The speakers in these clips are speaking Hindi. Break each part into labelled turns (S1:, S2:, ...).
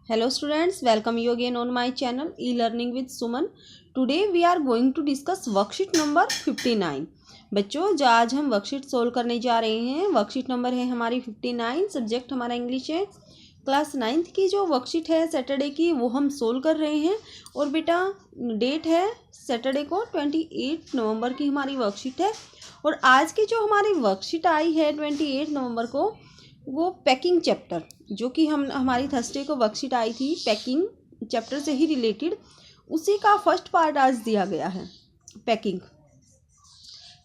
S1: Hello students, welcome you again on my channel e-learning with Suman. Today we are going to discuss worksheet number 59. बच्चों जो आज हम वर्कशीट सोल्व करने जा रहे हैं, वर्कशीट नंबर है हमारी 59, सब्जेक्ट हमारा इंग्लिश है। क्लास 9th की जो वर्कशीट है सैटरडे की वो हम सोल्व कर रहे हैं और बेटा डेट है सैटरडे को 28 नवंबर की हमारी वर्कशीट है। और आज की जो हमारी वर्कशीट आई है 28 नवंबर को वो पैकिंग चैप्टर, जो कि हमारी थर्सडे को वर्कशीट आई थी पैकिंग चैप्टर से ही रिलेटेड, उसी का फर्स्ट पार्ट आज दिया गया है।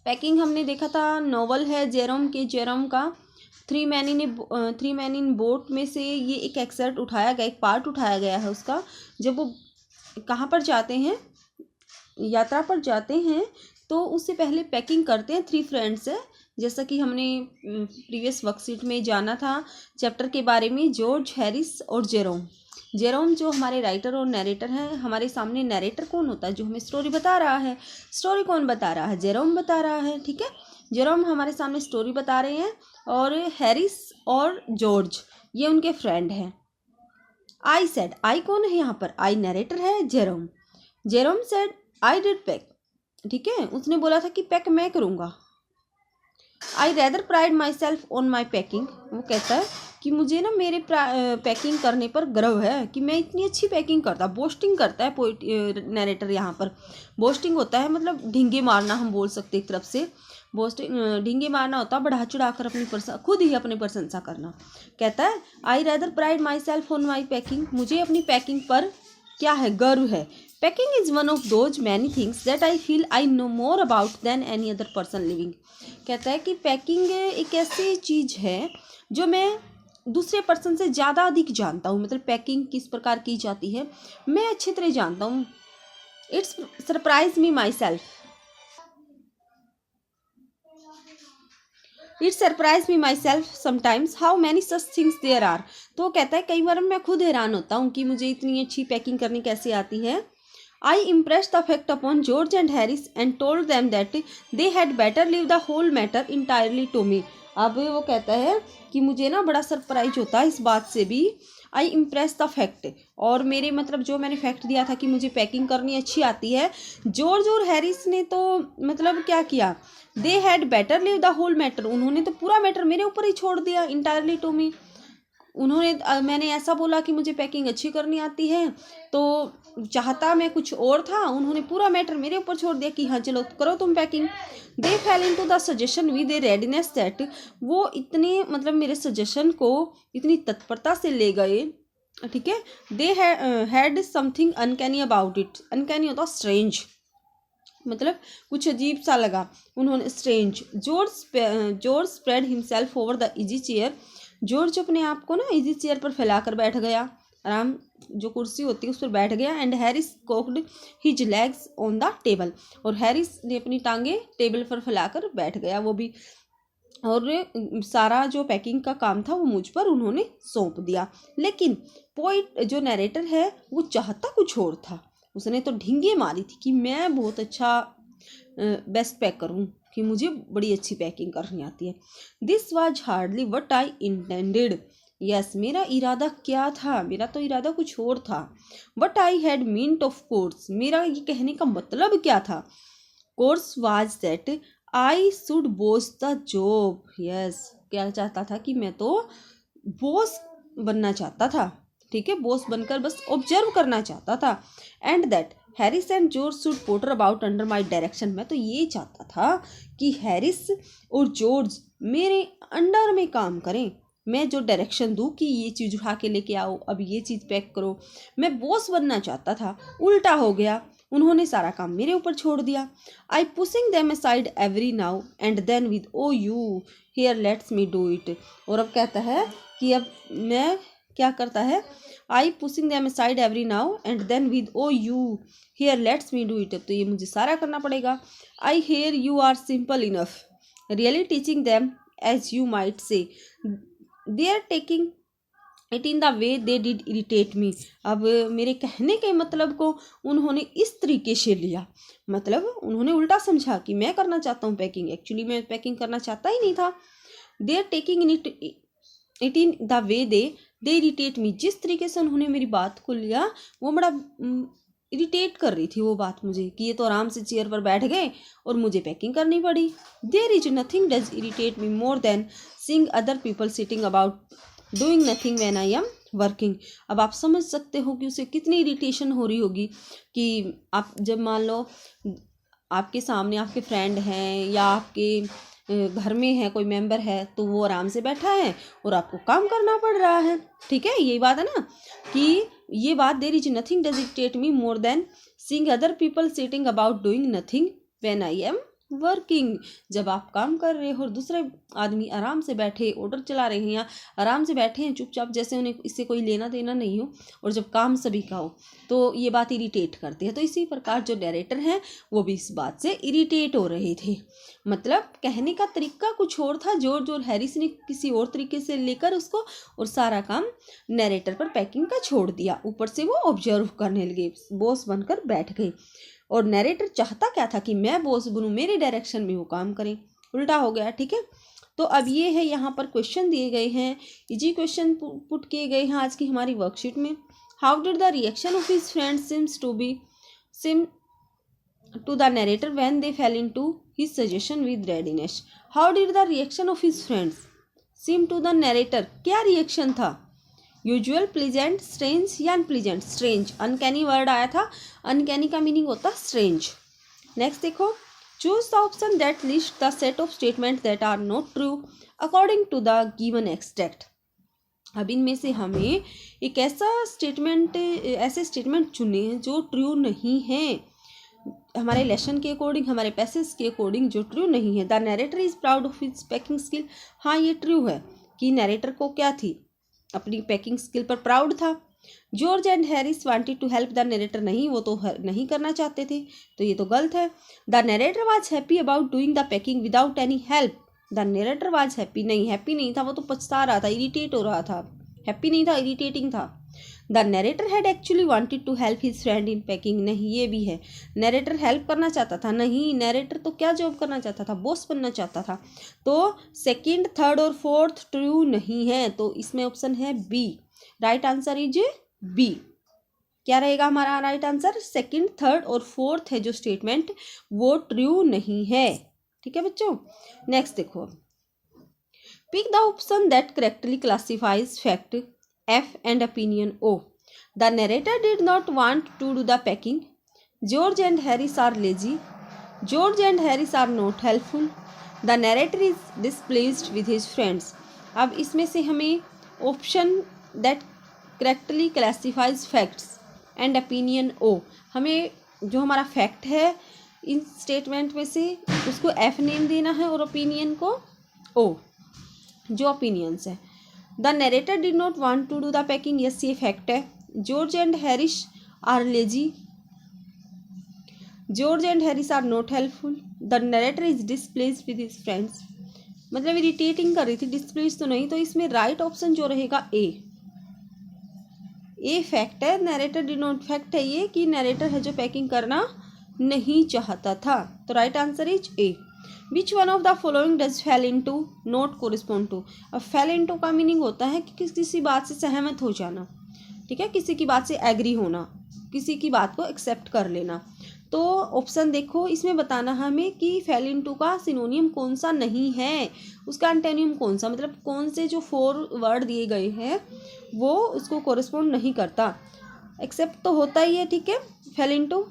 S1: पैकिंग हमने देखा था, नॉवल है जेरोम का थ्री मैन इन बोट में से ये एक एक्सर्ट उठाया गया, एक पार्ट उठाया गया है उसका। जब वो कहाँ पर जाते हैं, यात्रा पर जाते हैं, तो उससे पहले पैकिंग करते हैं। 3 फ्रेंड्स है, जैसा कि हमने प्रीवियस वर्कशीट में जाना था चैप्टर के बारे में, जॉर्ज, हैरिस और जेरोम जो हमारे राइटर और नरेटर हैं। हमारे सामने नरेटर कौन होता है, जो हमें स्टोरी बता रहा है। स्टोरी कौन बता रहा है, जेरोम बता रहा है। ठीक है, जेरोम हमारे सामने स्टोरी बता रहे हैं और हैरिस और जॉर्ज ये उनके फ्रेंड हैं। आई सेड, आई कौन है यहाँ पर, आई नरेटर है, Jerome said I did pack. ठीक है, उसने बोला था कि पैक मैं करूँगा। आई rather pride my self on my packing, वो कहता है कि मुझे ना मेरे पैकिंग करने पर गर्व है कि मैं इतनी अच्छी पैकिंग करता। बोस्टिंग करता है पोइट नरेटर, यहाँ पर बोस्टिंग होता है मतलब ढींगे मारना, हम बोल सकते एक तरफ से बोस्टिंग ढींगे मारना होता है, बढ़ा चढ़ा कर खुद ही अपनी प्रशंसा करना। कहता है आई rather pride my self on my packing, मुझे अपनी पैकिंग पर क्या है, गर्व है। Packing is one of those many things that I feel I know more about than any other person living. कहता है कि पैकिंग एक ऐसी चीज़ है जो मैं दूसरे पर्सन से ज़्यादा अधिक जानता हूँ। मतलब पैकिंग किस प्रकार की जाती है मैं अच्छी तरह जानता हूँ। It's surprise me myself, it surprise me myself sometimes how many such things there are. तो वो कहता है कई बार मैं खुद हैरान होता हूँ कि मुझे इतनी अच्छी पैकिंग करनी कैसे आती है। I impress the fact upon George and Harris and told them that they had better leave the whole matter entirely to me. अब वो कहता है कि मुझे ना बड़ा सरप्राइज होता है इस बात से भी। आई इम्प्रेस द फैक्ट, और मेरे मतलब जो मैंने फैक्ट दिया था कि मुझे पैकिंग करनी अच्छी आती है, जॉर्ज और हैरिस ने तो मतलब क्या किया, they had better leave the whole matter, उन्होंने तो पूरा मैटर मेरे ऊपर ही छोड़ दिया, इंटायरली टू मी। उन्होंने मैंने ऐसा बोला कि मुझे पैकिंग अच्छी करनी आती है, तो चाहता मैं कुछ और था, उन्होंने पूरा मैटर मेरे ऊपर छोड़ दिया कि हाँ चलो करो तुम packing. They fell into the suggestion with A readiness that, वो इतने मतलब मेरे सजेशन को इतनी तत्परता से ले गए। ठीक है, they had something uncanny about it, uncanny होता स्ट्रेंज, मतलब कुछ अजीब सा लगा उन्होंने, strange. George spread himself over the easy chair, George अपने आप को ना इजी चेयर पर फैलाकर बैठ गया, आराम जो कुर्सी होती है उस पर बैठ गया। And Harris cocked his legs on the table, और हैरिस ने अपनी टांगे टेबल पर फैलाकर बैठ गया वो भी। और सारा जो पैकिंग का काम था वो मुझ पर उन्होंने सौंप दिया। लेकिन पोइट जो नरेटर है वो चाहता कुछ और था, उसने तो ढींगे मारी थी कि मैं बहुत अच्छा बेस्ट पैक करूं, कि मुझे बड़ी अच्छी पैकिंग करनी आती है। This was hardly what I intended, yes मेरा इरादा क्या था, मेरा तो इरादा कुछ और था। What I had meant of course, मेरा ये कहने का मतलब क्या था। Course was that I should boss the job, yes क्या चाहता था कि मैं तो बॉस बनना चाहता था। ठीक है, बॉस बनकर बस ऑब्जर्व करना चाहता था। And that Harris and George should potter about under my direction, मैं तो ये चाहता था कि हैरिस और जॉर्ज मेरे अंडर में काम करें, मैं जो डायरेक्शन दूँ कि ये चीज़ उठा के लेके आओ, अब ये चीज़ पैक करो, मैं बॉस बनना चाहता था। उल्टा हो गया, उन्होंने सारा काम मेरे ऊपर छोड़ दिया। I pushing them aside every now and then with oh you here let's me do it. और अब कहता है कि अब मैं क्या करता है, I pushing them aside every now and then with oh you here let's me do it, अब तो ये मुझे सारा करना पड़ेगा। I hear you are simple enough really teaching them as you might say, they are taking it in the way they did irritate me. अब मेरे कहने के मतलब को उन्होंने इस तरीके से लिया, मतलब उन्होंने उल्टा समझा कि मैं करना चाहता हूँ पैकिंग, एक्चुअली मैं पैकिंग करना चाहता ही नहीं था। They are taking it in the way they they irritate me, जिस तरीके से उन्होंने मेरी बात को लिया वो बड़ा इरिटेट कर रही थी वो बात मुझे, कि ये तो आराम से चेयर पर बैठ गए और मुझे पैकिंग करनी पड़ी। There is nothing does irritate me more than seeing other people sitting about doing nothing when I am working. अब आप समझ सकते हो कि उसे कितनी इरिटेशन हो रही होगी कि आप जब मान लो आपके सामने आपके फ्रेंड हैं या आपके घर में है कोई मेंबर है, तो वो आराम से बैठा है और आपको काम करना पड़ रहा है। ठीक है, यही बात है ना, कि ये बात there is nothing does irritate me more than seeing other people sitting about doing nothing when I am working. जब आप काम कर रहे हो और दूसरे आदमी आराम से बैठे ऑर्डर चला रहे हैं या आराम से बैठे हैं चुपचाप, जैसे उन्हें इससे कोई लेना देना नहीं हो, और जब काम सभी का हो तो ये बात इरिटेट करती है। तो इसी प्रकार जो नरेटर हैं वो भी इस बात से इरिटेट हो रहे थे। मतलब कहने का तरीका कुछ और था, जॉर्ज हैरिस ने किसी और तरीके से लेकर उसको और सारा काम नरेटर पर पैकिंग का छोड़ दिया। ऊपर से वो ऑब्जर्व करने लगे, बॉस बनकर बैठ गए। और नरेटर चाहता क्या था कि मैं बॉस बनूं, मेरे डायरेक्शन में वो काम करें, उल्टा हो गया। ठीक है, तो अब ये है यहाँ पर क्वेश्चन दिए गए हैं, इजी क्वेश्चन पुट किए गए हैं आज की हमारी वर्कशीट में। How did the reaction of his friend seem to the narrator when they fell into his suggestion with readiness. How did the reaction of his friends seem to the narrator, क्या रिएक्शन था? यूजुअल, प्लीजेंट, स्ट्रेंज या अनप्लीजेंट? स्ट्रेंज, अनकैनी वर्ड आया था, अनकैनी का मीनिंग होता स्ट्रेंज। नेक्स्ट देखो, choose the option that list the set of statement that are not true according to the given extract. अब इनमें से हमें एक ऐसे स्टेटमेंट चुने हैं जो ट्रू नहीं है, हमारे लेसन के अकॉर्डिंग, हमारे पैसेज के अकॉर्डिंग जो ट्रू नहीं है। The narrator is proud of his packing skill, हाँ ये ट्रू है कि नरेटर को क्या थी, अपनी पैकिंग स्किल पर प्राउड था। George and Harris wanted to help the narrator, नहीं वो तो नहीं करना चाहते थे, तो ये तो गलत है। The narrator was happy about doing the packing without any help, the narrator was happy, नहीं हैप्पी नहीं था, वो तो पछता रहा था, इरिटेट हो रहा था, हैप्पी नहीं था, इरिटेटिंग था। The narrator had actually wanted to help his friend in packing, नहीं ये भी है, नरेटर हेल्प करना चाहता था, नहीं नरेटर तो क्या जॉब करना चाहता था, बॉस बनना चाहता था। तो सेकंड, थर्ड और फोर्थ ट्रू नहीं है, तो इसमें ऑप्शन है B, right answer is B. क्या रहेगा हमारा राइट आंसर? सेकंड, थर्ड और फोर्थ है जो स्टेटमेंट वो ट्रू नहीं है। ठीक है बच्चों, नेक्स्ट देखो, pick the option that correctly classifies fact F and opinion O. The narrator did not want to do the packing. George and Harris are lazy. George and Harris are not helpful. The narrator is displeased with his friends. अब इसमें से हमें option that correctly classifies facts and opinion O, हमें जो हमारा फैक्ट है इन स्टेटमेंट में से उसको F नेम देना है और ओपिनियन को O, जो ओपिनियंस है। The narrator did not want to do the packing, yes ये फैक्ट है। George and Harris are lazy, George and Harris are not helpful. The narrator is displaced with his friends, मतलब इरिटेटिंग कर रही थी, डिस्प्लेस्ड तो नहीं, तो इसमें राइट ऑप्शन जो रहेगा ए फैक्ट है। नरेटर डिड नॉट, फैक्ट है ये कि नरेटर है जो पैकिंग करना नहीं चाहता था, तो right answer is A. Which one of the following does fail into not correspond to. अब फेल इनटू का मीनिंग होता है कि किसी बात से सहमत हो जाना, ठीक है, किसी की बात से एग्री होना, किसी की बात को एक्सेप्ट कर लेना। तो ऑप्शन देखो, इसमें बताना हमें कि फेल इनटू का सिनोनियम कौन सा नहीं है, उसका एंटोनियम कौन सा, मतलब कौन से जो 4 वर्ड दिए गए हैं वो उसको कोरिस्पॉन्ड नहीं करता। एक्सेप्ट तो होता ही है, ठीक है, फेल इनटू,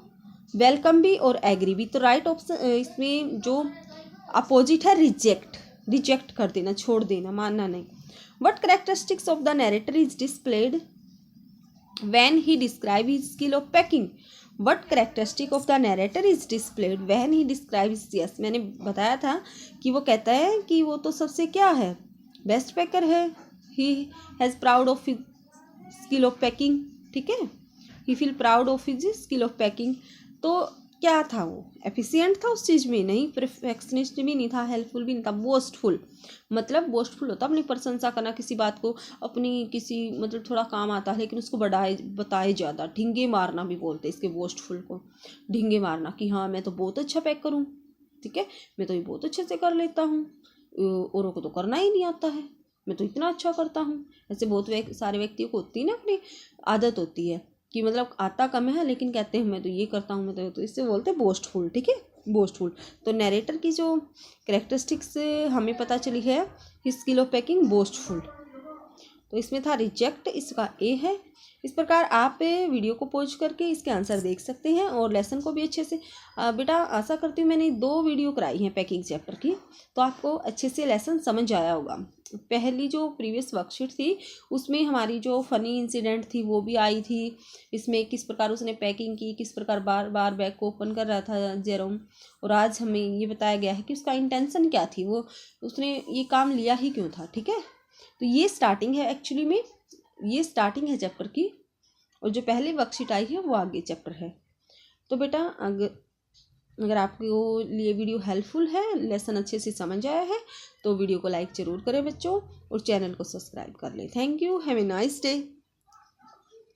S1: वेलकम भी और एग्री भी। तो राइट ऑप्शन इसमें जो अपोजिट है रिजेक्ट कर देना, छोड़ देना, मानना नहीं। What characteristics of the narrator is displayed when he describe his skill of packing. What characteristic of the narrator is displayed when he describe, yes मैंने बताया था कि वो कहता है कि वो तो सबसे क्या है, बेस्ट पैकर है। He has proud of his skill of packing, ठीक है, he feel proud of his skill of packing. तो क्या था वो, एफिशिएंट था उस चीज़ में, नहीं परफेक्शनिस्ट भी नहीं था, हेल्पफुल भी नहीं था, बोस्टफुल, मतलब बोस्टफुल होता अपनी प्रशंसा करना, किसी बात को अपनी किसी मतलब थोड़ा काम आता है लेकिन उसको बताए ज़्यादा, ढींगे मारना भी बोलते इसके बोस्टफुल को, ढींगे मारना कि हाँ मैं तो बहुत अच्छा पैक करूँ, ठीक है, मैं तो ये बहुत अच्छे से कर लेता हूँ, औरों को तो करना ही नहीं आता है, मैं तो इतना अच्छा करता हूँ। ऐसे बहुत सारे व्यक्तियों को होती है ना, अपनी आदत होती है कि मतलब आता कम है लेकिन कहते हैं मैं तो ये करता हूँ, मैं तो इससे बोलते हैं बोस्टफुल। ठीक है, बोस्टफुल। तो नरेटर की जो कैरेक्टरिस्टिक्स हमें पता चली है, his skill of packing boastful. तो इसमें था रिजेक्ट, इसका ए है। इस प्रकार आप वीडियो को पॉज करके इसके आंसर देख सकते हैं और लेसन को भी अच्छे से बेटा आशा करती हूँ मैंने 2 वीडियो कराई हैं पैकिंग चैप्टर की, तो आपको अच्छे से लेसन समझ आया होगा। पहली जो प्रीवियस वर्कशीट थी उसमें हमारी जो फ़नी इंसिडेंट थी वो भी आई थी, इसमें किस प्रकार उसने पैकिंग की, किस प्रकार बार बार बैग को ओपन कर रहा था जेरोम, और आज हमें ये बताया गया है कि उसका इंटेंशन क्या थी, वो उसने ये काम लिया ही क्यों था। ठीक है, तो ये स्टार्टिंग है, एक्चुअली में ये स्टार्टिंग है चैप्टर की, और जो पहली वर्कशीट आई है वो आगे चैप्टर है। तो बेटा अगर आपको लिए वीडियो हेल्पफुल है, लेसन अच्छे से समझ आया है, तो वीडियो को लाइक ज़रूर करें बच्चों, और चैनल को सब्सक्राइब कर लें। Thank you, have a nice day.